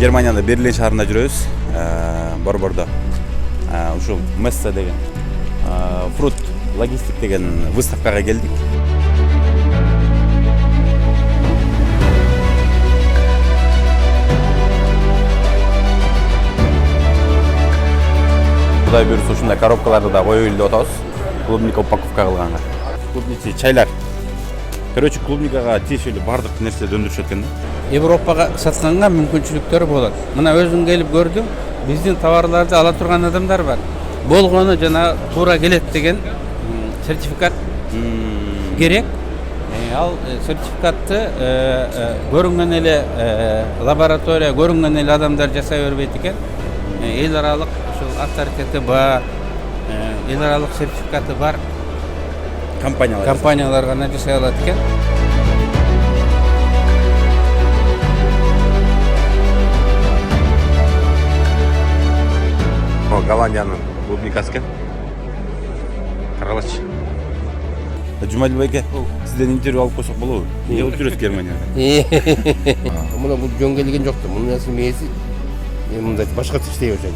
Германияда Берлин шаарында жүрөбүз. Борбордо ушул Месса деген фрут логистик деген выставкага келдик. Кудай буйрса ушундай коробкаларды да коюп эле деп атабыз. Клубника упаковка кылганга. Клубничи чайлар. Короче, клубникага тиешелүү бардык нерселерди өндүрүшөт экен да. Европага сатканга мүмкүнчүлүктөр болот. Мына өзүң келип көрдүң, биздин товарларды ала турган адамдар бар. Болгону жана туура келет деген сертификат керек. Ал сертификатты көрүнгөн эле лаборатория, көрүнгөн эле адамдар жасай бербейт экен. Эл аралык ушул авторитети бар, эл аралык сертификаты бар компаниялар гана жасай алат экен. Голландиянын клубникасы экен. Каралачы. Жумадил байке, сизден интервью алып койсок болобу? Эмне кылып жүрөсүз Германияда? Мына бул жөн келген жокту. Мунун мээси мындай башкача иштей баштады.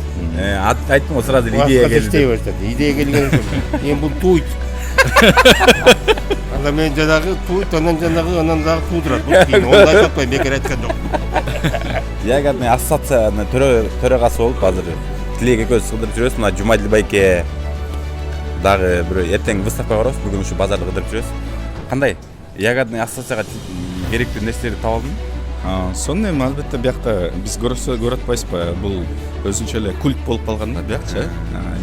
Айттым го сразу идея келди. Иштей баштады. Идея келген ошол. Эми бул туйт. Анда мен жанагы туйт, анан дагы туудурат. Бул кийин ондай айтпай бекер айткан жок. Ягодный ассоциациянын төрагасы болуп азыр тилек экөөбүз кыдырып жүрөбүз. Мына Жумадил байке дагы бир эртең выставкага барабыз. Бүгүн ушу базарды кыдырып жүрөбүз. Кандай? Ягодный ассоцияга керектүү нерселерди таап алдың? Сонун эми албетте биякта биз көрүп атпайбызбы, бул өзүнчө эле культ болуп калган да биякчы.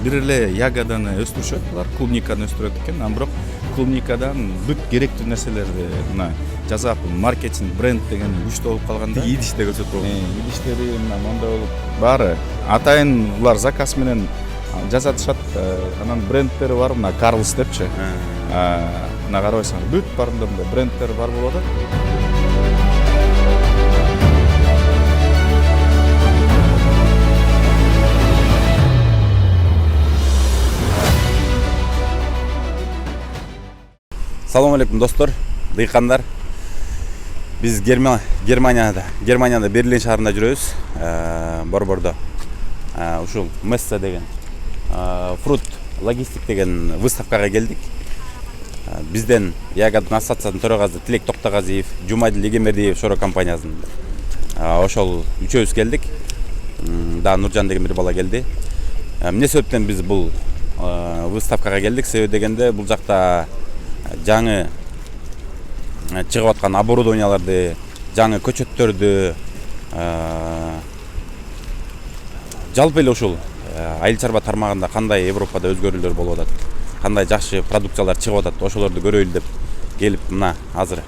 Бир эле ягоданы өстүрүшөт, алар клубниканы өстүрөт экен, бирок клубникадан бүт керектүү нерселерди мына жасап, маркетинг, бренд деген күчтүү болуп калган да. Идиште көрсөтүп идиштери мына мондай болуп баары атайын булар заказ менен жасатышат. Анан брендтери бар, мына Карлс депчи. Мына карабайсың, бүт баарында мындай брендтер бар болот. Салам алейкум достор, дыйкандар. Биз Германияда Берлин шаарында жүрөбүз. Борбордо ушул Месса деген фрут логистик деген выставкага келдик. Бизден Ягодный ассоциациясынын төрагасы Тилек Токтогазиев, Жумадил Эгембердиев шоро компаниясынын ошол үчөөбүз келдик. Да Нуржан деген бир бала келди. Эмне себептен биз бул выставкага келдик? Себеби дегенде бул жакта жаңы чыгып аткан оборудованияларды, жаңы көчөттөрдү, жалпы эле ушул айыл чарба тармагында кандай Европада өзгөрүүлөр болуп атат, кандай жакшы продукциялар чыгып атат, ошолорду көрөйлү деп келип мына азыр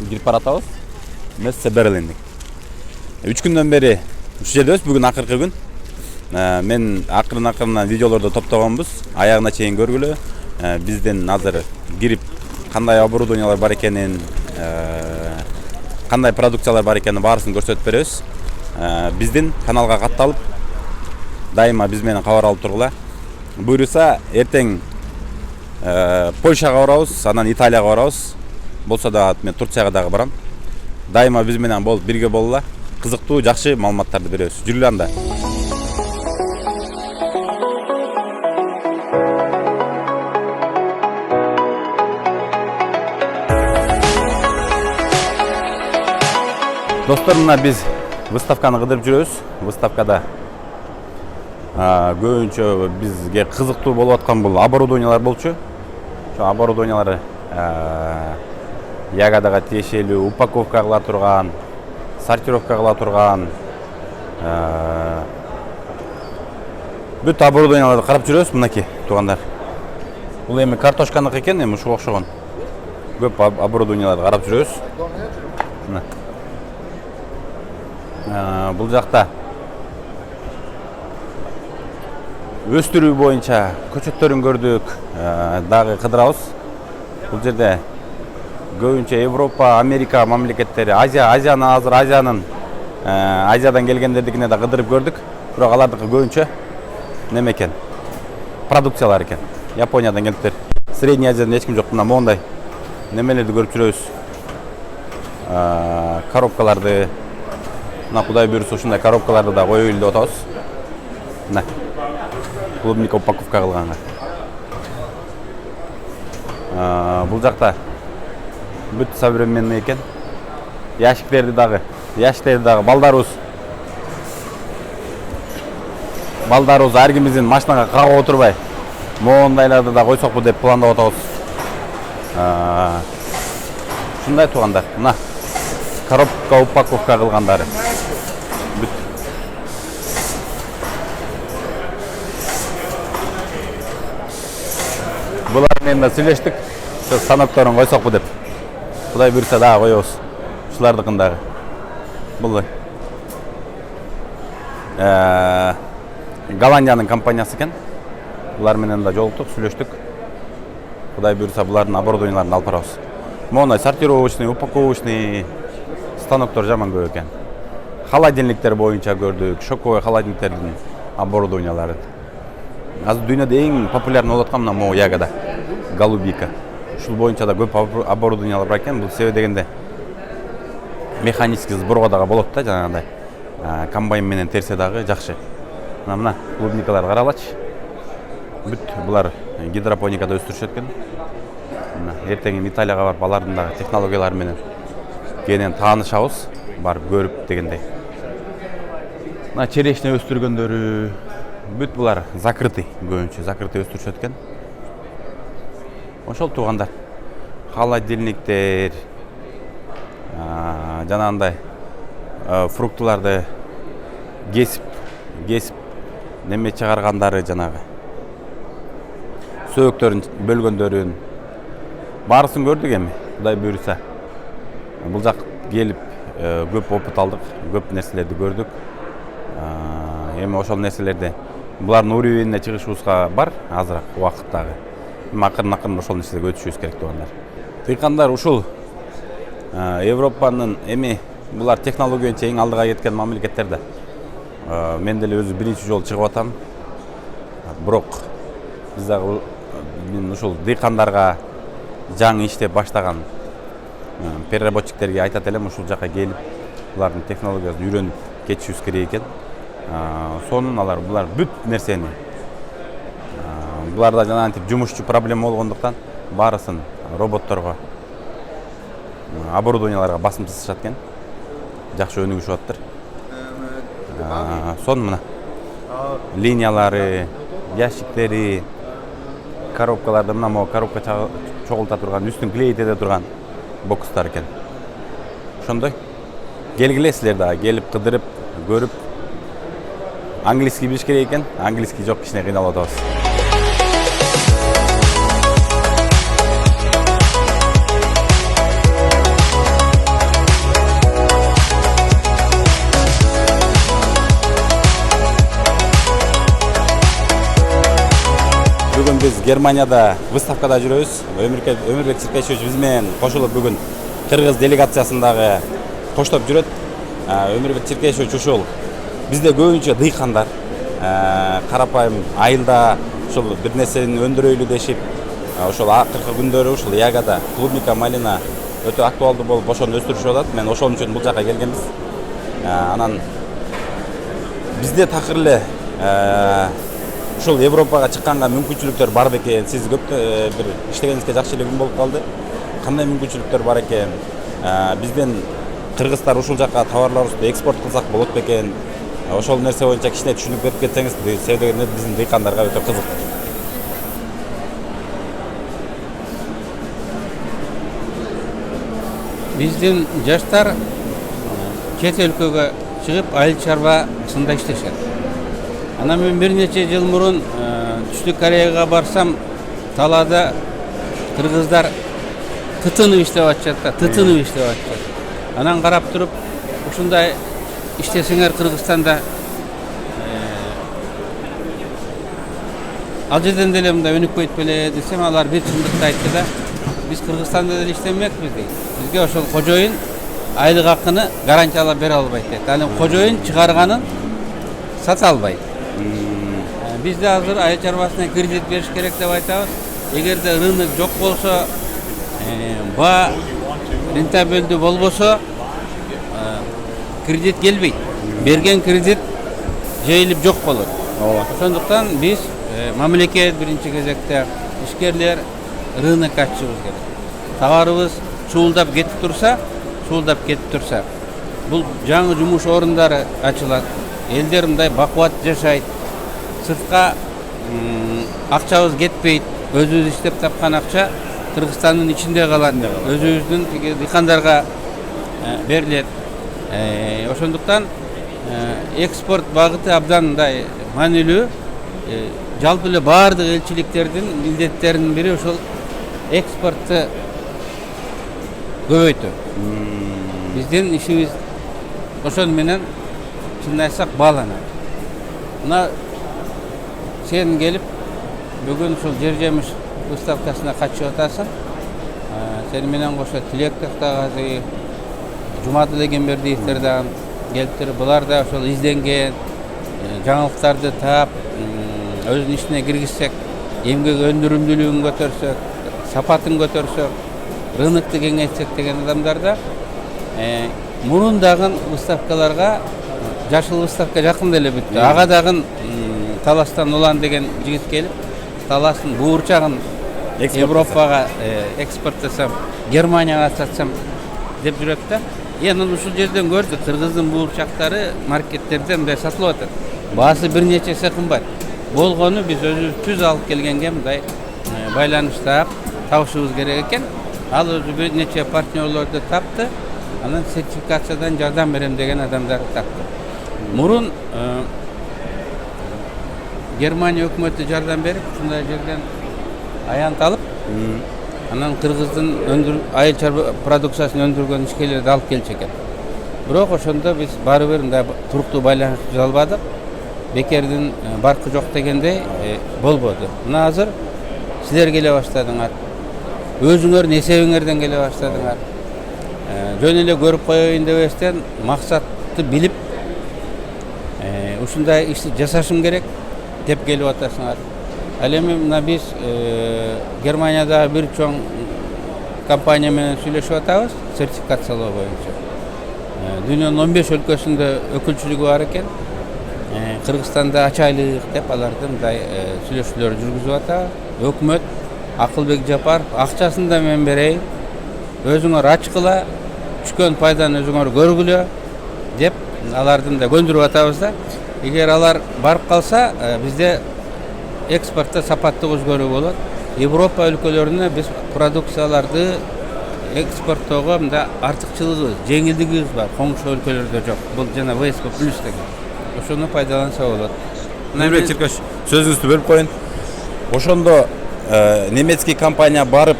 кирип баратабыз. Месса Берлиндик. 3 күндөн бери ушул жердебиз. Бүгүн акыркы күн. Мен акырын видеолорду топтогонбуз. Аягына чейин көргүлө. Бизден азыр кирип кандай оборудованиялар бар экенин, кандай продукциялар бар экенин баарысын көрсөтүп беребиз. Биздин каналга катталып, дайыма биз менен кабар алып тургула. Буйруса эртең Польшага барабыз, анан Италияга барабыз. Болсо да мен Турцияга дагы барам. Дайыма биз менен болуп бирге болула. Кызыктуу, жакшы маалыматтарды беребиз. Жүргүлө анда. Достор, мына биз выставканы кыдырып жүрөбүз. Выставкада көбүнчө бизге кызыктуу болуп аткан бул оборудованиялар болчу. Ошо оборудованиялар ягодага тиешелүү, упаковка кыла турган, сортировка кыла турган бүт оборудованияларды карап жүрөбүз. Мынакей туугандар. Бул эми картошканыкы экен, эми ушуга окшогон көп оборудованияларды карап жүрөбүз. Бул жакта өстүрүү боюнча көчөттөрүн көрдүк, дагы кыдырабыз. Бул жерде көбүнчө Европа, Америка мамлекеттери, Азиядан келгендердикине да кыдырып көрдүк. Бирок алардыкы көбүнчө неме экен? Продукциялар экен. Япониядан келиптер. Средний Азиядан эч ким жок. Мына мондай немелерди көрүп жүрөбүз. Коробкаларды Мына Кудай буйрса ушундай коробкаларды да коёюл деп атабыз. Мына клубника упаковка кылганга. Бул жакта бүт современный экен. Ящиктерди дагы балдарыбыз ар кимибиздин машинага кагып отурбай моундайларды да койсокпу деп пландап атабыз. Ушундай туугандар. Мына коробка упаковка кылгандары. Бүт. Булар менен да сүйлөштүк. Ошо станокторун койсокпу деп. Кудай буйрса дагы коебуз. Ушулардыкын дагы. Бул Голландиянын компаниясы экен. Булар менен да жолуктук, сүйлөштүк. Кудай буйрса булардын оборудованияларын алып барабыз. Мондай сортировочный, упаковочный станоктор жаман көп экен. Холодильниктер боюнча көрдүк, шоковой холодильниктердин оборудованиялары. Азыр дүйнөдө эң популярный болуп аткан мына могу ягода, голубика. Ушул боюнча да көп оборудованиялар бар экен. Бул себеби дегенде механический сборго дагы болот да, жанагындай. Комбайн менен терсе дагы жакшы. Мына клубникалар каралачы. Бүт булар гидропоникада өстүрүшөт экен. Эртең Италияга барып алардын дагы технологиялары менен кенен таанышабыз, барып көрүп дегендей. Мына черешня өстүргөндөрү бүт булар закрытый, көбүнчө закрытый өстүрүшөт экен. Ошол туугандар. Холодильниктер, жанагындай фруктыларды кесип неме чыгаргандары жанагы. Сөөктөрүн бөлгөндөрүн баарысын көрдүк эми. Кудай буйрса. Бул жак келип көп опыт алдык, көп нерселерди көрдүк. Эми ошол нерселерди булардын уровенине чыгышыбызга бар азыраак убакыттагы. Акырын ошол нерселерге өтүшүбүз керек туугандар. Дыйкандар ушул Европанын эми булар технология боюнча эң алдыга кеткен мамлекеттерде. Мен деле өзү биринчи жолу чыгып атам. Бирок биз дагы мен ушул дыйкандарга жаңы иштеп баштаган переработчиктерге айтат элем, ушул жака келип булардын технологиясын үйрөнүп кетишибиз керек экен. Сонун алар булар бүт нерсени буларда жанагынтип жумушчу проблема болгондуктан баарысын роботторго оборудованияларга басым жасашат экен. Жакшы өнүгүшүп аттыр. Сонун мына линиялары, ящиктери, коробкаларды мына могу коробка чогулта турган, үстүн клейтеде турган бокстар экен. Ошондой келгиле силер дагы келип кыдырып, көрүп. Английский билиш керек экен. Английский жок, кичине кыйналып атабыз. Бүгүн биз Германияда выставкада жүрөбүз. Өмүрбек Чиркешевич биз менен кошулуп бүгүн кыргыз делегациясындагы коштоп жүрөт. Өмүрбек Чиркешевич ушул бизде көбүнчө дыйкандар, карапайым айылда ушул бир нерсени өндүрөйлү дешип, ошол акыркы күндөрү ушул ягода, клубника, малина өтө актуалдуу болуп ошону өстүрүшүп атат. Мен ошон үчүн бул жака келгенбиз. Анан бизде такыр эле ушул Европага чыкканга мүмкүнчүлүктөр бар бекен. Сиз көп бир иштегениңизге жакшы эле күн болуп калды. Кандай мүмкүнчүлүктөр бар экен? Бизден кыргыздар ушул жака товарларыбызды экспорт кылсак болот бекен? Ошол нерсе боюнча кичине түшүнүп берип кетсеңиз, себеби биздин дыйкандарга өтө кызык. Биздин жаштар чет өлкөгө чыгып айыл чарбасында иштешет. Анан мен бир нече жыл мурун Түштүк Кореяга барсам, талаада кыргыздар тытынып иштеп атышат. Анан карап туруп, ушундай иштесеңер Кыргызстанда ал жерден деле мындай өнүкпөйт беле десем, алар бир чындыкты айтты да, биз Кыргызстанда деле иштемекпиз дейт. Бизге ошол кожоюн айлык акыны гарантиялап бере албайт дейт. Аны кожоюн чыгарганын сата албайт. Бизде азыр айыл чарбасына кредит бериш керек деп айтабыз. Эгерде рынок жок болсо, ба рентабелдүү болбосо, кредит келбейт. Берген кредит жайылып жок болот. Ошондуктан биз мамлекет биринчи кезекте ишкерлер рынок ачышыбыз керек. Товарыбыз чуулдап кетип турса, бул жаңы жумуш орундары ачылат. Элдер мындай бакубат жашайт. Сыртка акчабыз кетпейт. Өзүбүз иштеп тапкан акча Кыргызстандын ичинде калат. Өзүбүздүн дыйкандарга берилет. Ошондуктан экспорт багыты абдан мындай маанилүү. Жалпы эле баардык элчиликтердин милдеттеринин бири ошол экспортту көбөйтүү. Биздин ишибиз ошон менен чынын айтсак бааланат. Мына сен келип бүгүн ушул жер жемиш выставкасына катышып атасың. Сени менен кошо Тилек Тактагазы, Жумадыл Эгембердиевдер дагы келиптир. Булар да ошол изденген жаңылыктарды таап, өзүнүн ишине киргизсек, эмгек өндүрүмдүүлүгүн көтөрсөк, сапатын көтөрсөк, рынокту кеңейтсек деген адамдар да мурун дагы выставкаларга, жашыл выставка жакында эле бүттү. Ага дагы Таластан Улан деген жигит келип, таластын буурчагын Европага экспорттасам, Германияга сатсам деп жүрөт да. Анан ушул жерден көрдүк, кыргыздын буурчактары маркеттерде мындай сатылып атат. Баасы бир нече эсе кымбат. Болгону биз өзүбүз түз алып келгенге мындай байланыштап табышыбыз керек экен. Ал өзү бир нече партнерлорду тапты. Анан сертификациядан жардам берем деген адамдарды тапты. Мурун Германия өкмөтү жардам берип, ушундай жерден аянт алып, анан кыргыздын айыл чарба продукциясын өндүргөн ишкерлерди алып келчү экен. Бирок ошондо биз баары бир мындай туруктуу байланыш түзө албадык. Бекердин баркы жок дегендей болбоду. Мына азыр силер келе баштадыңар. Өзүңөрдүн эсебиңерден келе баштадыңар. Жөн эле көрүп коеюн дебестен максатты билип, ушундай ишти жасашым керек деп келип атасыңар. Ал эми мына биз Германияда бир чоң компания менен сүйлөшүп атабыз, сертификациялоо боюнча. Дүйнөнүн 15 өлкөсүндө өкүлчүлүгү бар экен. Кыргызстанда ачайлык деп аларды мындай сүйлөшүүлөр жүргүзүп атабыз. Өкмөт Акылбек Жапаров акчасын да мен берейин, өзүңөр ачкыла, түшкөн пайданы өзүңөр көргүлө деп алардын да көндүрүп атабыз да. Эгер алар барып калса, бизде экспортто сапаттуу өзгөрүү болот. Европа өлкөлөрүнө биз продукцияларды экспорттоого мында артыкчылыгыбыз, жеңилдигибиз бар. Коңшу өлкөлөрдө жок. Бул жана ВСП+ деген. Ошону пайдаланса болот. Нурбек Черкаш, сөзүңүздү бөлүп коеюн. Ошондо немецкий компания барып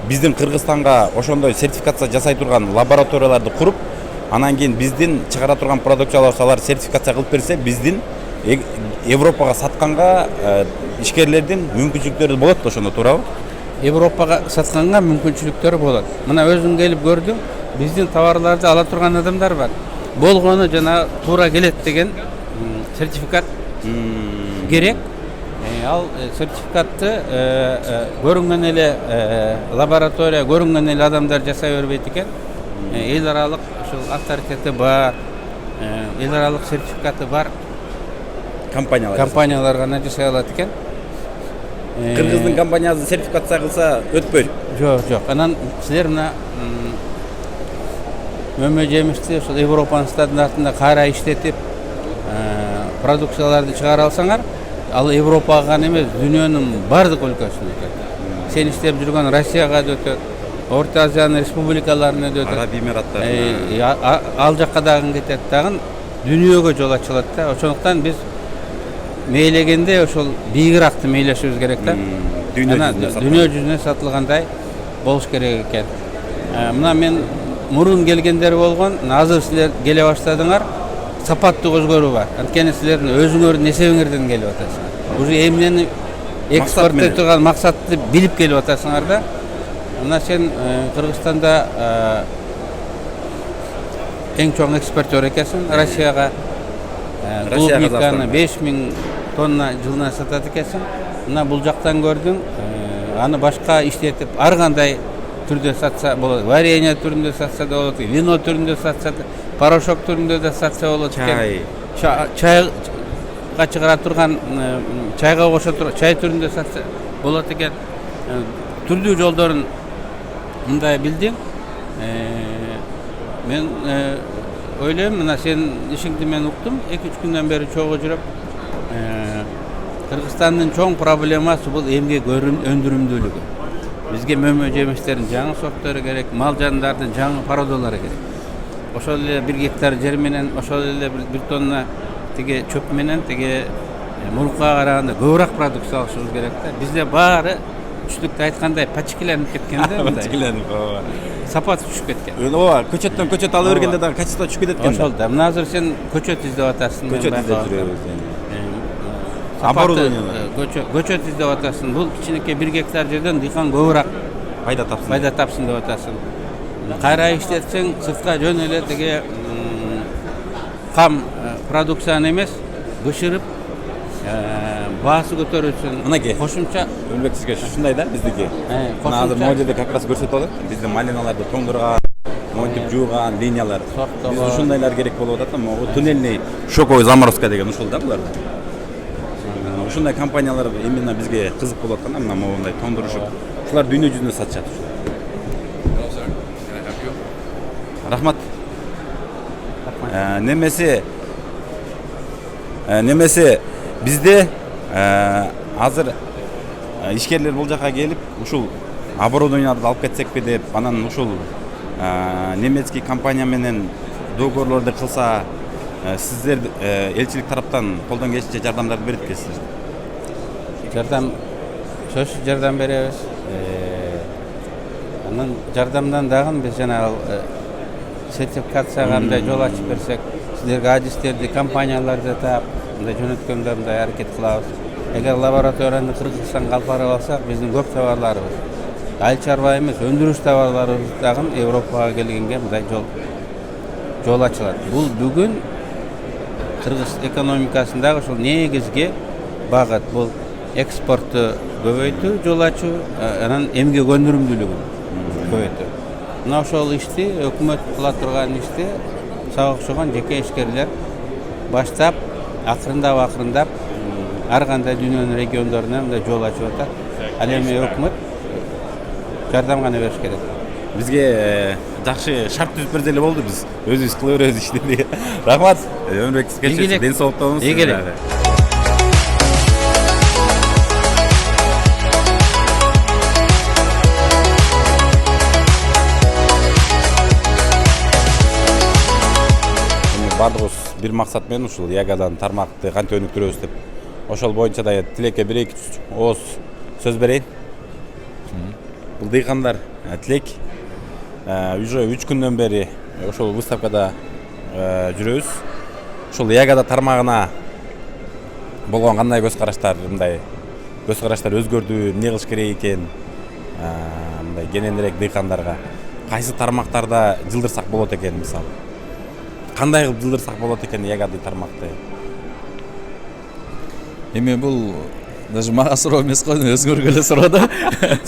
биздин Кыргызстанга ошондой сертификация жасай турган лабораторияларды куруп, анан кийин биздин чыгара турган продукцияларды алар сертификация кылып берсе, биздин Европага сатканга ишкерлердин мүмкүнчүлүктөрү болот да, ошондо туурабы? Европага сатканга мүмкүнчүлүктөрү болот. Мына өзүң келип көрдүң, биздин товарларды ала турган адамдар бар. Болгону жана туура келет деген сертификат керек. Ал сертификатты көрүнгөн эле лаборатория, көрүнгөн эле адамдар жасай бербейт экен. Эл аралык ошол авторитети бар, эл аралык сертификаты бар компаниялар гана жасай алат экен. Кыргыздын компаниясы сертификация кылса өтпөйт. Жок. Анан силер мына мөмө жемишти ошол Европанын стандартында кайра иштетип продукцияларды чыгара алсаңар, ал Европага гана эмес, дүйнөнүн бардык өлкөсүнө өтөт. Сен иштеп жүргөн Россияга да өтөт, Орто Азиянын республикаларына да өтөт. Араб Эмираттарына. Ал жакка дагы кетет дагы, дүйнөгө жол ачылат да. Ошондуктан биз мейлегенде ошол бийигиракты мейлешибиз керек да. Дүйнө жүзүнө сатылгандай болуш керек экен. Мына мен мурун келгендер болгон, азыр силер келе баштадыңар, сапаттуу өзгөрүү бар. Анткени силердин өзүңөрдүн эсебиңерден келип атасыңар. Уже эмнени экспорттой турган максатты билип келип атасыңар да. Мына сен Кыргызстанда эң чоң экспортер экенсиң, Россияга клубниканы 5000 тонна жылына сатат экенсиң. Мына бул жактан көрдүң, аны башка иштетип, ар кандай түрдө сатса болот. Варенье түрүндө сатса да болот, вино түрүндө сатса да, порошок түрүндө да сатса болот экен. Чайга чыгара турган, чайга кошо турган чай түрүндө сатса болот экен. Түрдүү жолдорун мындай билдим. Мен ойлойм, мына сен ишиңди мен уктум. 2-3 күндөн бери чогуу жүрүп, Кыргызстандын чоң проблемасы бул эмгек өндүрүмдүүлүгү. Бизге мөмө жемиштердин жаңы сорттору керек, мал жандардын жаңы породалары керек. Ошол эле 1 гектар жер менен, ошол эле 1 тонна тиги чөп менен тиги мурункуга караганда көбүрөөк продукция алышыбыз керек да. Бизде баары түштүктө айткандай пачкиленип кеткен да, мындай. Пачкиленип, ооба. Сапаты түшүп кеткен. Ооба, көчөттөн көчөт алып бергенде дагы качество түшүп кетет экен. Ошол да. Мына азыр сен көчөт издеп атасың. Көчөт издеп жүрөбүз. Көчөт издеп атасың. Бул кичинекей 1 гектар жерден дыйкан көбүрөөк пайда тапсын деп атасың. Кайра иштетсең, сыртка жөн эле тиги кам продукцияны эмес, бышырып баасы көтөрүү үчүн мынакей кошумча Өлбек сизге ушундай да биздики. Мына азыр могул жерде как раз көрсөтүп атат. Биздин малиналарды тоңдурган, монтип жууган линиялар. Биз ушундайлар керек болуп атат. Могу туннельный шоковый заморозка деген ушул да булар. Ушундай компаниялар именно бизге кызык болуп атканда, мына могундай тоңдурушуп, ушулар дүйнө жүзүнө сатышат. Рахмат. Немесе бизде азыр ишкерлер бул жака келип, ушул оборудованияларды алып кетсекпи деп, анан ушул немецкий компания менен договорлорду кылса, сиздер элчилик тараптан колдон келишинче жардамдарды берет экенсиздер. Сөзсүз жардам беребиз. Анан жардамдан дагы биз жана сертификацияга мындай жол ачып берсек, сиздерге адистерди, компанияларды таап, мындай жөнөткөндө мындай аракет кылабыз. Эгер лабораторияны Кыргызстанга алып барып алсак, биздин көп товарларыбыз, айыл чарба эмес, өндүрүш товарларыбыз дагы Европага келгенге мындай жол ачылат. Бул бүгүн Кыргыз экономикасындагы ушул негизги багыт. Бул экспортту көбөйтүү, жол ачуу, анан эмгек өндүрүмдүүлүгүн көбөйтүү. Мына ошол ишти өкмөт кыла турган ишти сага окшогон жеке ишкерлер баштап, акырындап ар кандай дүйнөнүн региондоруна мындай жол ачып атат. Ал эми өкмөт жардам гана бериш керек. Бизге жакшы шарт түзүп берсе эле болду, биз өзүбүз кыла беребиз ишти. Рахмат. Өмүрбек сизге ден соолукта болуңуз. Бардыгыбыз бир максат менен ушул ягадан тармакты кантип өнүктүрөбүз деп. Ошол боюнча да Тилекке 1-2 ооз сөз берейин. Бул дыйкандар Тилек уже 3 күндөн бери ошол выставкада жүрөбүз. Ушул ягада тармагына болгон кандай көз караштар, мындай көз караштар өзгөрдү, эмне кылыш керек экен? Мындай кененирээк дыйкандарга кайсы тармактарда жылдырсак болот экен, мисалы? Кандай кылып жылдырсак болот экен ягады тармакты? Эми бул даже мага суроо эмес го, өзгөргө эле суроо да.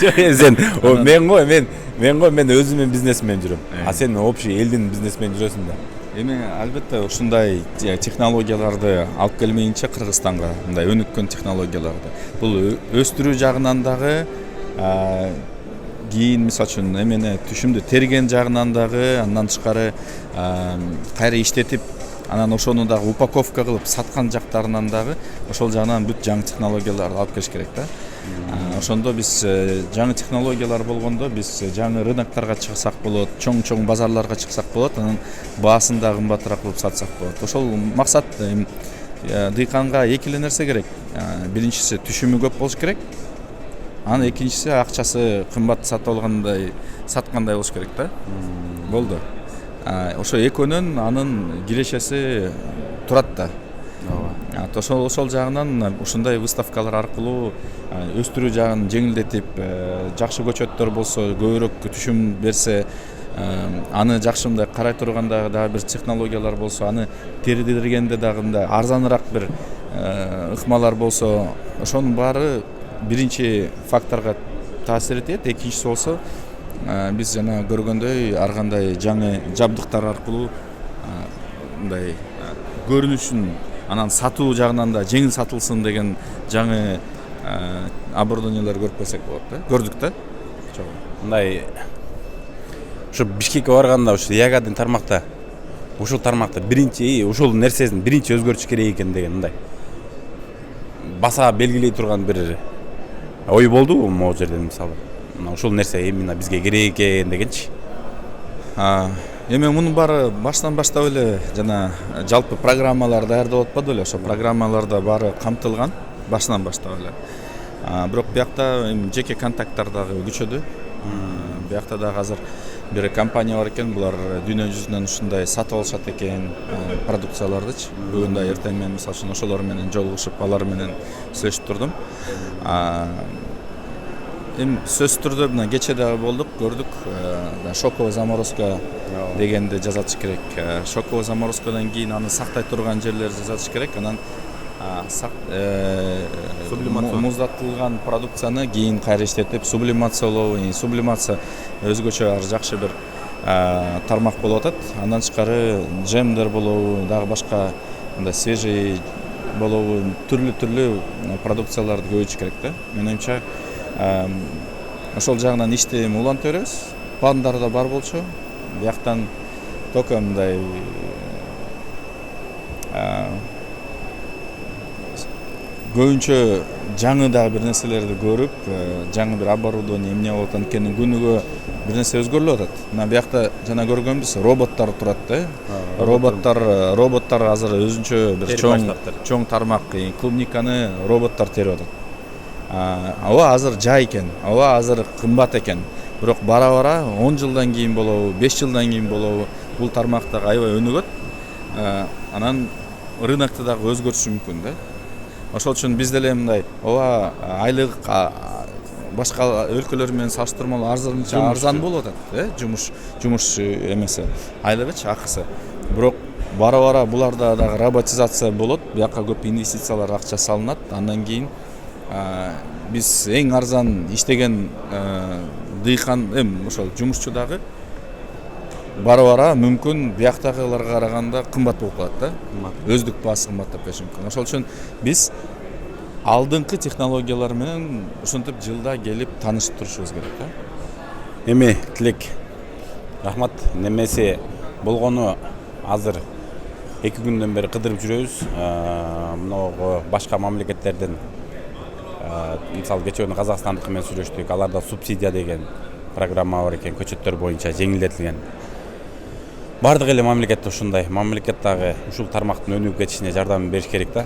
Жок, сен мен өзүмөн бизнесмен жүрөм. А сен общий элдин бизнесмен жүрөсүң да. Эми албетте ушундай технологияларды алып келмейинче Кыргызстанга, мындай өнүккөн технологияларды. Бул өстүрүү жагынан дагы, кийин мисалы үчүн эмени түшүмдү терген жагынан дагы, андан тышкары кайра иштетип, анан ошону дагы упаковка кылып саткан жактарынан дагы ошол жагынан бүт жаңы технологияларды алып келиш керек да. Ошондо биз жаңы технологиялар болгондо биз жаңы рыноктарга чыксак болот, чоң базарларга чыксак болот, анан баасын да кымбатыраак кылып сатсак болот. Ошол максат. Дыйканга эки эле нерсе керек. Биринчиси түшүмү көп болуш керек. Анан экинчиси акчасы кымбат сатып алгандай, саткандай болуш керек да. Болду. Ошо экөөнүн анын кирешеси турат да. Ошол жагынан ушундай выставкалар аркылуу өстүрүү жагын жеңилдетип, жакшы көчөттөр болсо, көбүрөөк түшүм берсе, аны жакшы мындай карай турганда дагы бир технологиялар болсо, аны теридиргенде дагы мындай арзаныраак бир ыкмалар болсо, ошонун баары биринчи факторго таасир этет. Экинчиси болсо, биз жана көргөндөй ар кандай жаңы жабдыктар аркылуу мындай көрүнүшүн анан сатуу жагынан да жеңил сатылсын деген жаңы оборудованиялар көрүп келсек болот да. Көрдүк да. Мындай ушу Бишкекке барганда ушу Ягодин тармакта ушул тармакта биринчи ушул нерсесин биринчи өзгөртүш керек экен деген мындай баса белгилей турган бир ой болдубу могу жерде мисалы. Ушул нерсе именно бизге керек экен дегенчи. Эми мунун баары баштан баштап эле жана жалпы программалар даярдап атпады беле? Ошо программаларда баары камтылган баштан баштап эле. Бирок биякта жеке контакттар дагы күчөдү. Биякта дагы азыр бир компания бар экен, булар дүйнө жүзүнөн ушундай сатып алышат экен продукциялардычы. Бүгүн да эртең мен мисалы үчүн ошолор менен жолугушуп, алар менен сүйлөшүп турдум. Эми сөзсүз түрдө мына кече дагы болдук, көрдүк. Шоковая заморозка дегенди жазатыш керек. Шоковая заморозкадан кийин аны сактай турган жерлер жазатыш керек. Анан муздатылган продукцияны кийин кайра иштетип сублимациялоо, сублимация өзгөчө жакшы бир тармак болуп атат. Андан тышкары джемдер болобу, дагы башка мындай свежий болобу, түрлүү продукцияларды көбөйтүш керек да. Менин оюмча ошол жагынан ишти улантып беребиз. Пландар да бар болчу. Бияктан только мындай көбүнчө жаңы дагы бир нерселерди көрүп, жаңы бир оборудование эмне болот анткени күнүгө бир нерсе өзгөрүлүп атат. Мына биякта жана көргөнбүз, роботтор турат да. Роботтор азыр өзүнчө бир чоң тармак. Клубниканы роботтор терип атат. Ооба азыр жай экен, ооба азыр кымбат экен. Бирок бара-бара 10 жылдан кийин болобу, 5 жылдан кийин болобу, бул тармакта аябай өнүгөт. Анан рынокто дагы өзгөрүшү мүмкүн да. Ошол үчүн биз деле мындай ооба айлык башка өлкөлөр менен салыштырмалуу арзан болуп атат, жумуш эмеси, айлыгычы, акысы. Бирок бара-бара буларда дагы роботизация болот, бияка көп инвестициялар, акча салынат. Андан кийин биз эң арзан иштеген дыйкан ошол жумушчу дагы бара-бара мүмкүн бияктагыларга караганда кымбат болуп калат да. Өздүк баасы кымбаттап кетиши мүмкүн. Ошол үчүн биз алдыңкы технологиялар менен ушинтип жылда келип таанышып турушубуз керек да. Эми Тилек, рахмат. Немеси болгону азыр 2 күндөн бери кыдырып жүрөбүз. Мынау башка мамлекеттерден мисалы кече күнү Казакстандыкы менен сүйлөштүк. Аларда субсидия деген программа бар экен, көчөттөр боюнча жеңилдетилген. Бардык эле мамлекетте ушундай. Мамлекет дагы ушул тармактын өнүгүп кетишине жардам бериш керек да.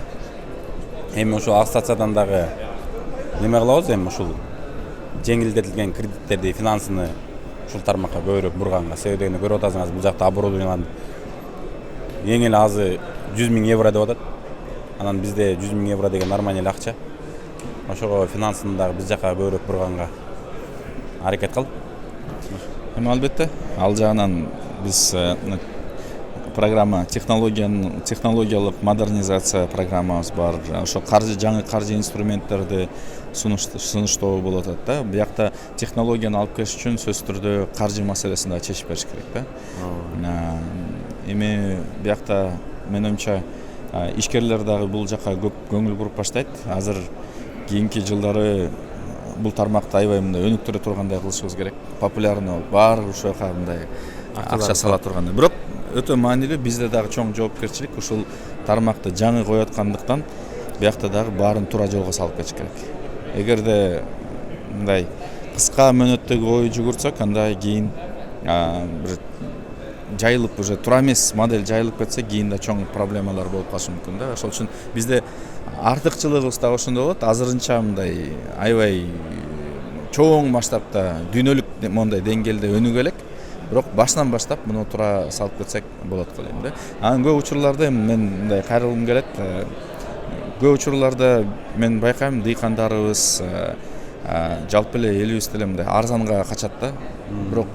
Эми ушул ассоциациядан дагы неме кылабыз, эми ушул жеңилдетилген кредиттерди, финансыны ушул тармакка көбүрөөк бурганга. Себеби дегенде көрүп атасыңыз, бул жакта оборудованиялар эң эле азы 100 000 евро деп атат. Анан бизде 100 000 евро деген нормаль эле акча. Ошого финансыны дагы биз жака көбүрөөк бурганга аракет кыл. Эми албетте ал жагынан биз программа технологиялык модернизация программабыз бар. Ошо жаңы каржы инструменттерди сунуштоо болуп атат да. Биякта технологияны алып келиш үчүн сөзсүз түрдө каржы маселесин да чечип бериш керек да. Эми биякта менин оюмча ишкерлер дагы бул жака көп көңүл буруп баштайт. Азыр кийинки жылдары бул тармакты аябай мындай өнүктүрө тургандай кылышыбыз керек. Популярный бар ушул жака мындай акча сала тургандай. Бирок өтө маанилүү, бизде дагы чоң жоопкерчилик ушул тармакты жаңы коюп аткандыктан биякта дагы баарын туура жолго салып кетиш керек. Эгерде мындай кыска мөөнөттөгү ой жүгүртсөк, анда кийин бир жайылып уже туура эмес модель жайылып кетсе, кийин да чоң проблемалар болуп калышы мүмкүн да. Ошол үчүн бизде артыкчылыгыбыз да ошондой болот. Азырынча мындай аябай чоң масштабта дүйнөлүк мондай деңгээлде өнүгө элек. Бирок башынан баштап муну туура салып кетсек болот го дейм да. Анан көп учурларда мен мындай кайрылгым келет. Көп учурларда мен байкайм, дыйкандарыбыз жалпы эле элибиз деле мындай арзанга качат да. Бирок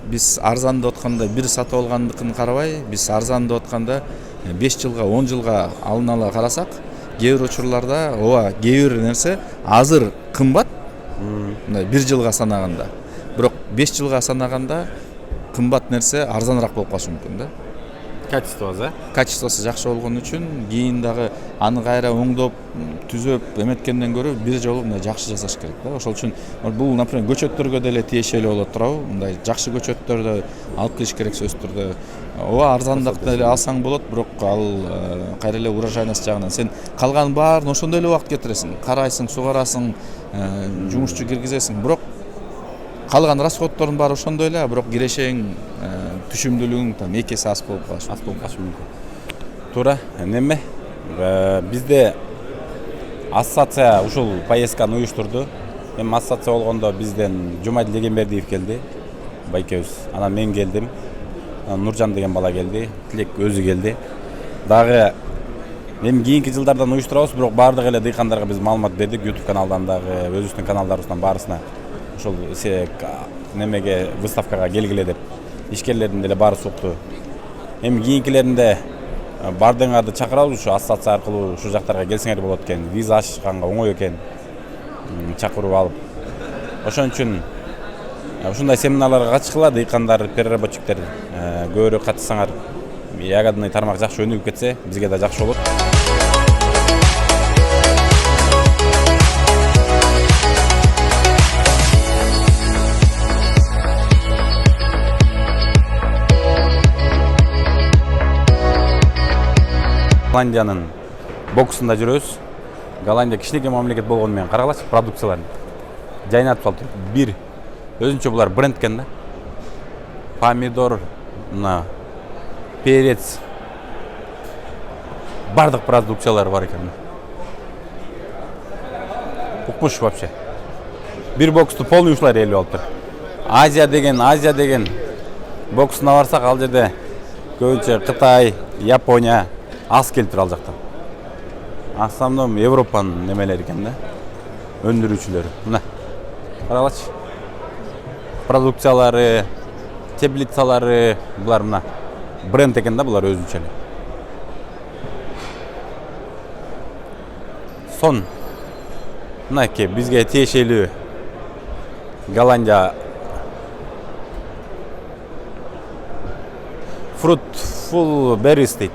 биз арзан деп атканда бир сатып алгандыкын карабай, биз арзан деп атканда 5 жылга, 10 жылга алынала карасак, кээ бир учурларда ооба кээ бир нерсе азыр кымбат, мындай 1 жылга санаганда. Бирок 5 жылга санаганда кымбат нерсе арзаныраак болуп калышы мүмкүн да. качествосы качествосы жакшы болгон үчүн кийин дагы аны кайра оңдоп түзөп эметкенден көрө бир жолу мындай жакшы жасаш керек да. Ошол үчүн бул например көчөттөргө деле тиешелүү болот туурабы? Мындай жакшы көчөттөрдү алып келиш керек сөзсүз түрдө. Ооба арзандап деле алсаң болот, бирок ал кайра эле урожайность жагынан сен калганын баарын ошондой эле убакыт кетиресиң. Карайсың, сугарасың, жумушчу киргизесиң, бирок калган расходтордун баары ошондой эле, бирок кирешең, түшүмдүүлүгүң там 2 эсе аз болуп калышы мүмкүн. Туура, неме? Бизде ассоциация ушул поездканы уюштурду. Эми ассоциация болгондо бизден Жумайдыл Эгембердиев келди, байкебиз. Анан мен келдим. Нуржан деген бала келди, Тилек өзү келди. Дагы эми кийинки жылдардан уюштурабыз, бирок баардык эле дыйкандарга биз маалымат бердик, YouTube каналдан дагы, өзүбүздүн каналдарыбыздан баарысына. Ошол немеге выставкага келгиле деп. Ишкерлердин деле баары сукту. Эми кийинкилеринде бардыңарды чакырабыз, ушу ассоциация аркылуу ушул жактарга келсеңер болот экен. Виза ачышканга оңой экен. Чакырып алып. Ошон үчүн ушундай семинарларга катышкыла, дыйкандар, переработчиктер көбүрөөк катышсаңар, ягодный тармак жакшы өнүгүп кетсе, бизге да жакшы болот. Голландиянын боксунда жүрөбүз. Голландия кичинекей мамлекет болгону менен карагылачы продукцияларын жайнатып салып. Бир өзүнчө булар бренд экен да. Помидор, перец, бардык продукциялар бар экен. Укмуш вообще. Бир боксту полный ушлар элип алыптыр. Азия деген боксуна барсак, ал жерде көбүнчө Кытай, Япония аз келиптир ал жактан. Основном Европанын немелери экен да. Өндүрүүчүлөрү. Мына. Карагылачы. Продукциялары, теплицалары, булар мына бренд экен да, булар өзүнчө эле. Сон мынакей бизге тиешелүү Голландия Fruitful Berries дейт.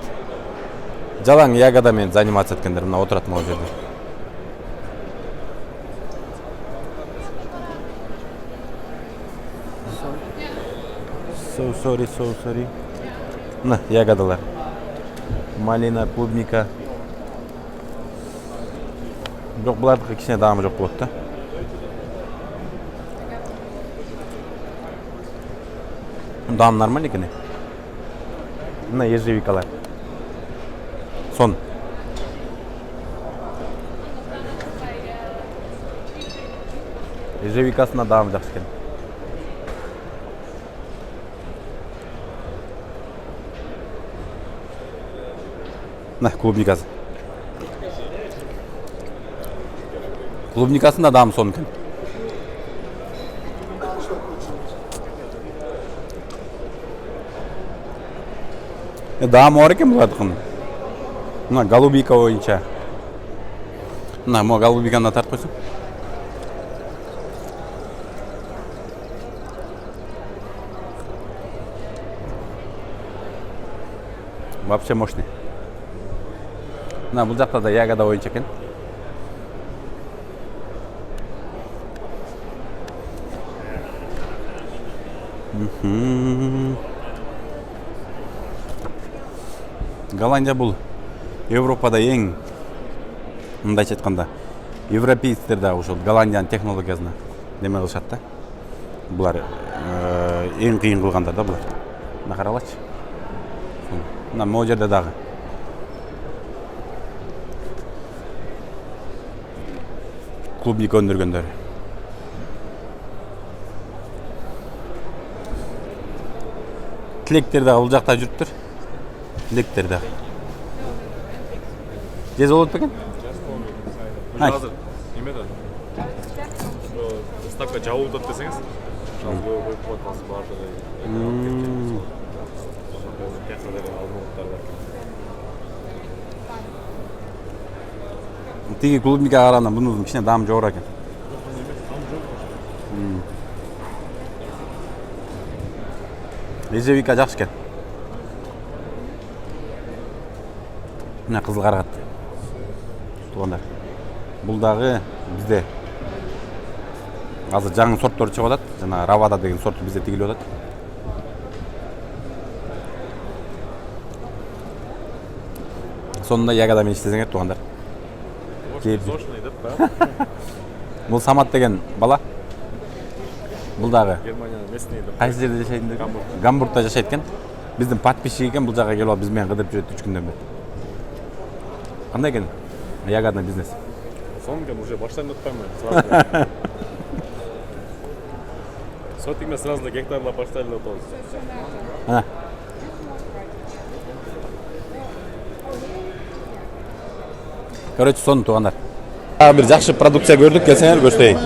Жалаң ягода менен заниматься эткендер, мына отурат могу жерде. So sorry. Мына ягодалар. Малина, клубника. Бирок булардыкы кичине даамы жок болот да. Даам нормаль экен. Мына ежевикалар. Сон. Ежевикасына даамы жакшы экен. Мына клубникасы. Клубникасында даамы сон экен. Даамы бар экен булардыкынын. Мына голубика боюнча. Мына мо голубиканы тартып койсоң. Вообще мощный. Мына бул жакта да ягода боюнча экен. Голландия бул Европада эң, мындайча айтканда, европейцтер да ошол Голландиянын технологиясына неме кылышат да. Булар эң кыйын кылгандар да булар. Мына карагылачы. Мына могу жерде дагы. Клубника өндүргөндөр. Тилектер дагы бул жакта жүрүптүр. Тилектер дагы. Жез болот бекен? Азыр неме да? Ставка жабылып атат десеңиз, жазбай коюп коюп бардыгы. Тиги клубника караганда мунун кичине даамы жогору экен. Ежевика жакшы экен. Мына кызыл карагат. Туугандар. Бул дагы бизде азыр жаңы сорттор чыгып атат. Жана Равада деген сорт бизде тигилип атат. Сонунда ягода менен иштесеңер туугандар. Зошный деп, да? Бул Самат деген бала. Бул дагы Германияның местный деп. кайсы жерде жашайт деген? Гамбургда жашайт экен. Биздин подписчик экен, бул жака келип алып биз менен кыдырып жүрөт 3 күндөн бери. Кандай экен? Ягодный бизнес. Соны уже баштан атпаймын сразу. Сотиңме сразу гектарлап баштайлы отабыз. Ана. Короче, соны туугандар. Бир жакшы продукция көрдүк, келсеңер көрсөтөйүн.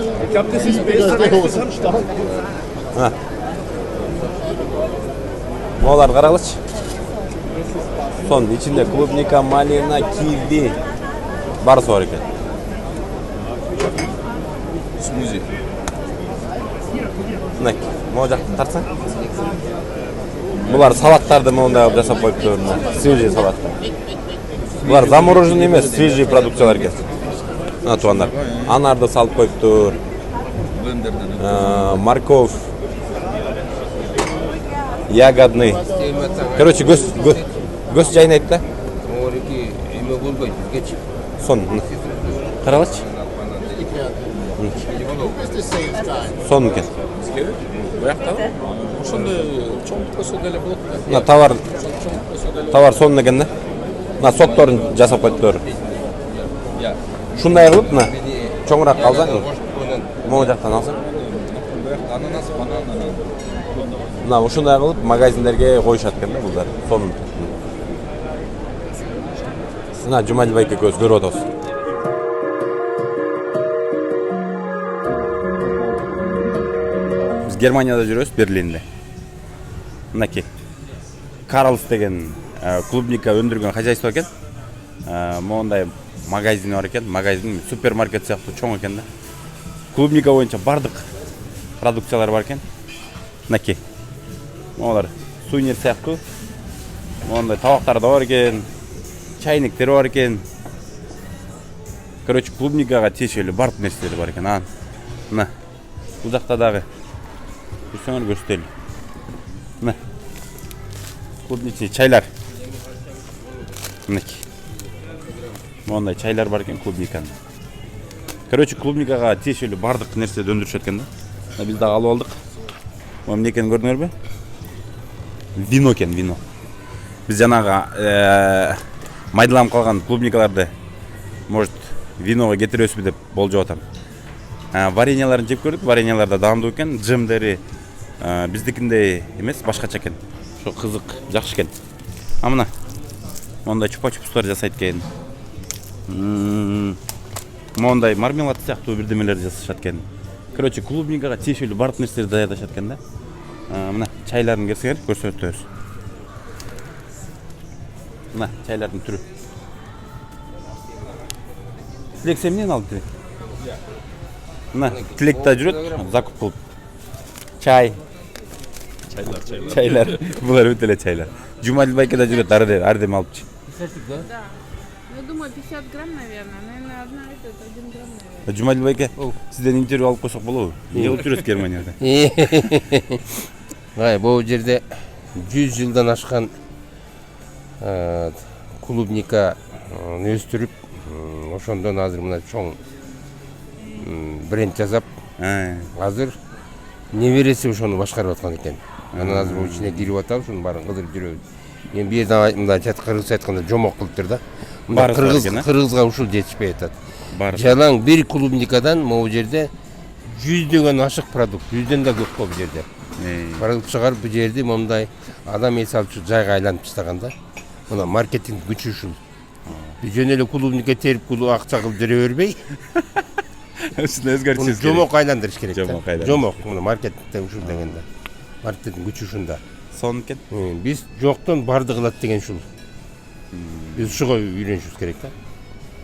Молар карагылычы. Сонун ичинде клубника, малина, киви барысы бар экен. Смузи. Мына могу жакты тартсаң. Булар салаттарды мондай кылып жасап коюптур. Свежий салаттар. Булар замороженный эмес, свежий продукциялар экен. Мына туугандар. Анарды салып коюптур. Морковь. Ягодный. Короче, көз жайнайт да. Орики эме болбойт бизгечи. Сон. Карагылычы. Сон экен. Бияктагы ошондой чоңдук болсо деле болот да. Мына товар сонун экен да. Мына сокторун жасап коюптур. Шундай кылып мына чоңураак алсаң, могу жактан алсаң. Ананас, банан. Мына ушундай кылып магазиндерге коюшат экен да булдар. Сонун. Мына Жумадил байке көз көрүп атабыз. Биз Германияда жүрөбүз, Берлинде. Мынакей. Карлс деген клубника өндүргөн хозяйство экен. Мондай магазини бар экен. Магазин супермаркет сыяктуу чоң экен да. Клубника боюнча бардык продукциялар бар экен. Мынакей. Мондар сувенир сыяктуу. Мондай табактар да бар экен. Чайниктер бар экен. Короче, клубникага тиешелүү бардык нерселер бар экен. Мына. Бул жакта дагы көрсөңөр көрсөтөлү. Мына. Клубничный чайлар. Мынакей. Мондай чайлар бар экен клубниканын. Короче, клубникага тиешелүү бардык нерселерди өндүрүшөт экен да. Биз дагы алып алдык. Эмне экенин көрдүңөрбү? Вино экен, вино. Биз жанагы майдаланып калган клубникаларды может виного кетиребизби деп болжоп атам. Вареньяларын жеп көрдүк, вареньялар да даамдуу экен, джемдери биздикиндей эмес, башкача экен. Ошо кызык, жакшы экен. Мына мондай чупа-чупстар жасайт экен. Мондай мармелад сыяктуу бирдемелер жасашат экен. Короче, клубникага тиешелүү бардык нерселерди даярдашат экен да. Мына чайларын келсеңер көрсөтөбүз. Мына чайлардын түрү. Тилек сен эмнени алдың? Мына Тилек да жүрөт, закуп кылып. Чай. Чайлар. Булар өтө эле чайлар. Жумадил байке да жүрөт, ардем алыпчы. Да. Ну, думаю, 50 грамм, наверное. Наверное, одна это 1 грамм, наверное. Жумадил байке, сизден интервью алып койсок болобу? Эмне кылып жүрөсүз Германияда? Бул жерде 100 жылдан ашкан клубника өстүрүп, ошондон азыр мына чоң бренд жасап, азыр небереси ошону башкарып аткан экен. Анан азыр бул ичине кирип атабыз, ушунун баарын кыдырып жүрөбүз. Эми бу жерде мындай кыргызча айтканда жомок кылыптыр да. Кыргызга ушул жетишпей атат. Жалаң бир клубникадан могу жерде 100дөн ашык продукт, 100дөн да көп бул жерде. Продукт чыгарып бу жерди мондай адам эс алчу жайга айланып таштаганда, мына маркетинг күчү ушул. Биз жөн эле клубника терип акча кылып жүрө бербей, Üstüne özgürtüsüz gerek. жомок айландырыш керек. Жомок айландырыш. Жомок, мына маркетингде ушул дегенде. Маркетинг күчү ушунда. Сон экен. Биз жоктон барды кылат деген ушул. Биз ушуга үйрөнүшүбүз керек да.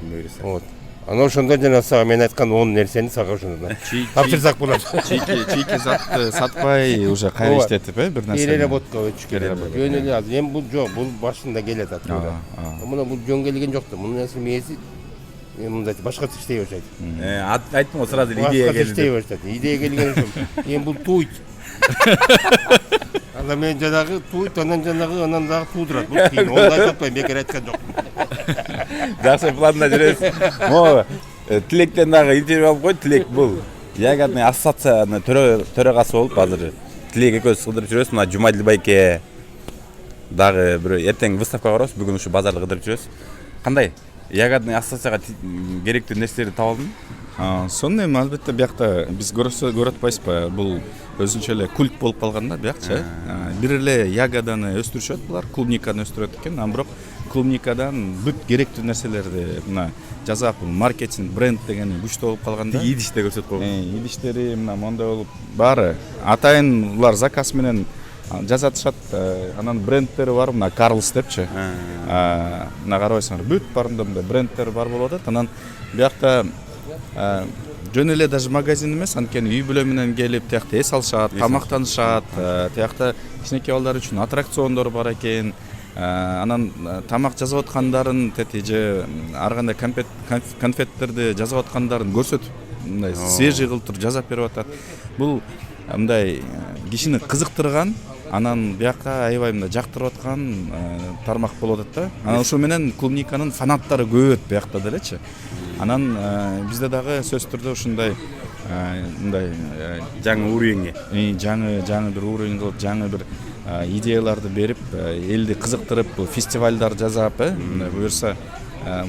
Буюрса. Вот. Анан ошондо жана сага мен айткан 10 нерсени сага ошондон тапшырсак болот. чийки затты сатпай уже кайра Ооба. иштетип Кире нерсени. работка өчүш керек. Жөн эле азыр эми бул жок, бул башында келатат. Мына бул жөн келген жок да. Мунун мээси мындай башкача иштей баштайт. Айттым ғой сразу идея Башкача келди. иштей баштайт. Идея келген ошол. Эми бул туйт. Анан мен жанагы туйт, анан дагы туудурат. Бул кийин ондай таппайм, бекер айткан жок. Жакшы планда жүрөбүз. Могу Тилектен дагы интервью алып койду. Тилек бул ягодный ассоциациянын төрагасы болуп азыр Тилек экөөбүз кыдырып жүрөбүз. Мына Жумадил байке дагы бир эртең выставкага барабыз. Бүгүн ушу базарды кыдырып жүрөбүз. Кандай? Ягодный ассоцияга керектүү нерселерди таап алдым. Сонун эми албетте биякта биз көрүп атпайсызбы, бул өзүнчө эле культ болуп калган да биякчы. Бир эле ягоданы өстүрүшөт булар, клубниканы өстүрөт экен. Анан бирок клубникадан бүт керектүү нерселерди мына жасап, маркетинг, бренд деген күчтүү болуп калган да. Идиште көрсөтүп койгон. Идиштери мына мондай болуп баары атайын булар заказ менен жасатышат. Анан брендтери бар, мына Карлс депчи. Мына карабайсыңар, бүт баарында мындай брендтер бар болуп атат. Анан биякта жөн эле даже магазин эмес, анткени үй бүлө менен келип тиякта эс алышат, тамактанышат. Тиякта кичинекей балдар үчүн аттракциондор бар экен. Анан тамак жасап аткандарын тети же ар кандай конфеттерди жасап аткандарын көрсөтүп, мындай свежий кылып туруп жасап берип атат. Бул мындай кишини кызыктырган, анан биякка аябай мындай жактырып аткан тармак болуп атат да. Анан ошо менен клубниканын фанаттары көбөйөт биякта делечи. Анан бизде дагы сөзсүз түрдө ушундай мындай жаңы уровеньге, жаңы бир уровень кылып, жаңы бир идеяларды берип, элди кызыктырып, фестивалдар жасап, мындай буюрса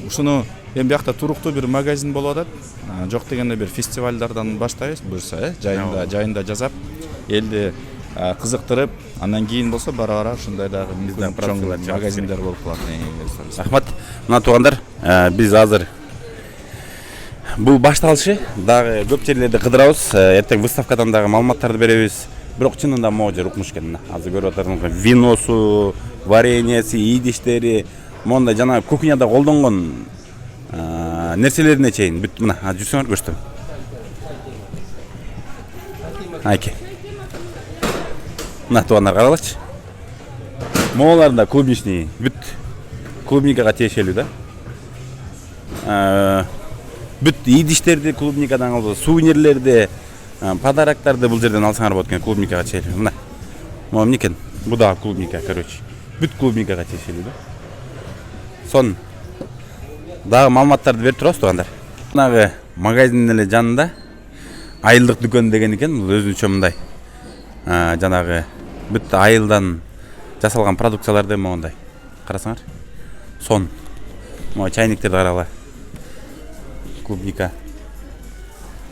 ушуну эми биякта туруктуу бир магазин болуп атат. Жок дегенде бир фестивалдардан баштайбыз буюрса, жайында жасап, элди кызыктырып, андан кийин болсо бара-бара ушундай дагы бизден магазиндер болуп калат. Рахмат. Мына туугандар, биз азыр бул башталышы дагы көп жерлерди кыдырабыз. Эртең выставкадан дагы маалыматтарды беребиз. Бирок чынында могу жер укмуш экен. Азыр көрүп атасыңар, виносу, вареньеси, идиштери, мондай жана кухняда колдонгон нерселерине чейин бүт мына жүрсөңөр көрсөтөм. Айке. Мына туугандар карагылачы. Моулар да клубничный, бүт клубникага тиешелүү да. Бүт идиштерди клубникадан алып, сувенирлерди, подароктарды бул жерден алсаңар болот экен, клубникага тиешелүү. Мына. Могу эмне экен? Бу да клубника, короче. Бүт клубникага тиешелүү да. Сон дагы маалыматтарды берип турабыз туугандар. Мынагы магазиндин эле жанында айылдык дүкөн деген экен, бул өзүнчө мындай. Жанагы бүт айылдан жасалган продукцияларды мондай. Карасаңар. Сон. Могу чайниктерди карагыла. Клубника.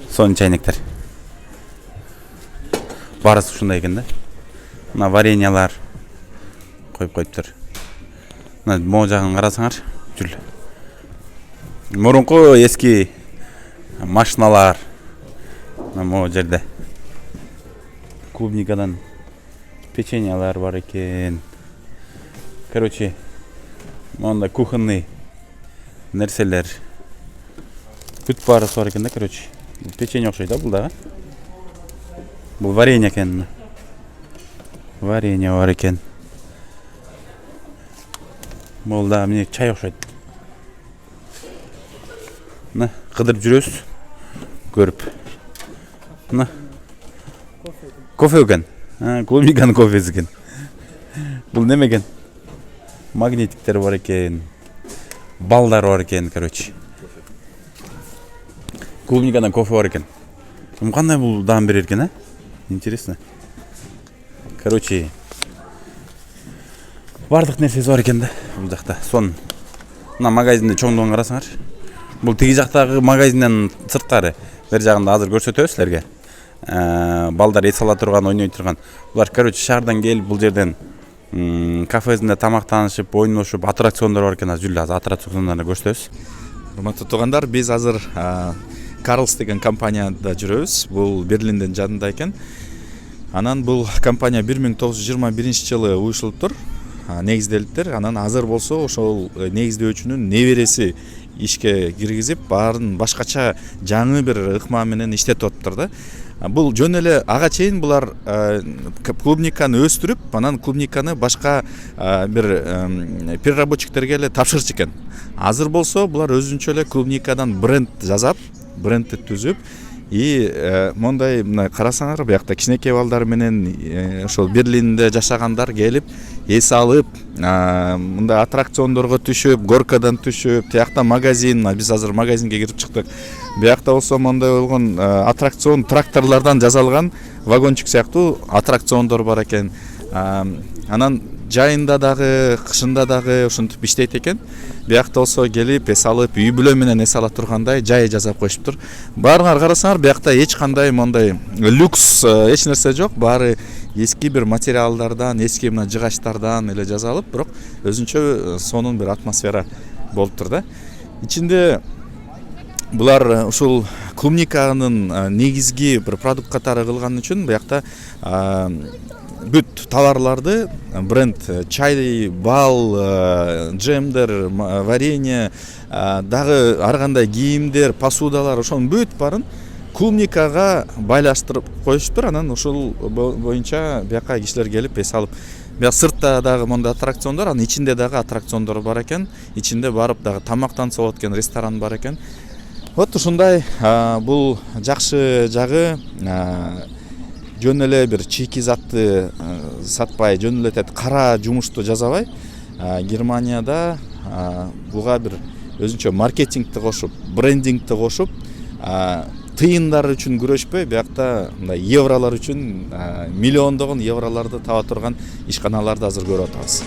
Сон чайниктер. Барысы ушундай экен да. Мына вареньялар коюп коюптур. Мына могу жагын карасаңар, жүр. Мурунку эски машиналар. Мына могу жерде клубникадан печеньялар бар экен. Короче, мондай кухонный нерселер. Бүт барысы бар экен да, короче. Печенье окшойт да бул дагы. Бул варенье экен. Варенье бар экен. Бул дагы эмне чай окшойт. Мына кыдырып жүрөбүз. Көрүп. Мына кофе экен. Клубниканын кофеси экен. Бул неме экен? Магнитиктер бар экен. Балдар бар экен, короче. Клубникадан кофе бар экен. Кандай бул даам берер экен, а? Интересно. Короче, бардык нерсеси бар экен да бул жакта. Сон мына магазинде чоңдугун карасаңар. Бул тиги жактагы магазинден сырткары. Бер жагында азыр көрсөтөбүз силерге. Балдар эс ала турган, ойной турган. Булар, короче, шаардан келип бул жерден кафесинде тамактанышып, ойношуп, аттракциондор бар экен. Азыр азыр аттракциондорду көрсөтөбүз. Урматтуу туугандар, биз азыр Карлс деген компанияда жүрөбүз. Бул Берлиндин жанында экен. Анан бул компания 1921-жылы уюшулуптур, негизделиптир. Анан азыр болсо ошол негизделүүчүнүн небереси ишке киргизип баарын башкача жаңы бир ыкма менен иштетип атыптыр да. Бул жөн эле ага чейин булар клубниканы өстүрүп, анан клубниканы башка бир переработчиктерге эле тапшырчу экен. Азыр болсо булар өзүнчө эле клубникадан бренд жасап, брендти түзүп, мондай мына карасаңар, буякта кичинекей балдар менен ошол Берлинде жашагандар келип, эс алып, мындай аттракциондорго түшүп, горкадан түшүп, тиякта магазин, биз азыр магазинге кирип чыктык. Буякта болсо мондай болгон аттракцион тракторлордон жасалган вагончик сыяктуу аттракциондор бар экен. Анан жайында дагы, кышында дагы ушинтип иштейт экен. Буякта болсо келип эс алып, үй бүлө менен эс ала тургандай жай жасап коюшуптур. Баарыңар карасаңар, буякта эч кандай мондай люкс эч нерсе жок. Баары эски бир материалдардан, эски мына жыгачтардан эле жасалып, бирок өзүнчө сонун бир атмосфера болуптур да. Ичинде булар ушул клубниканын негизги бир продукт катары кылган үчүн буякта бүт товарларды, бренд чай, бал, джемдер, варенье, дагы ар кандай кийимдер, посудалар, ошонун бүт барын клубникага байлаштырып коюшуптур. Анан ушул боюнча бияка кишилер келип эс алып, бияк сыртта дагы мондай аттракциондор, анын ичинде дагы аттракциондор бар экен. Ичинде барып дагы тамактанса болот экен, ресторан бар экен. Вот ушундай бул жакшы жагы, жөн эле бир чийки затты сатпай, жөн эле кара жумушту жасабай, Германияда буга бир өзүнчө маркетингти кошуп, брендингти кошуп, тыйындар үчүн күрөшпөй, буякта мындай евролор үчүн миллиондогон евролорду таба турган ишканаларды азыр көрүп атабыз.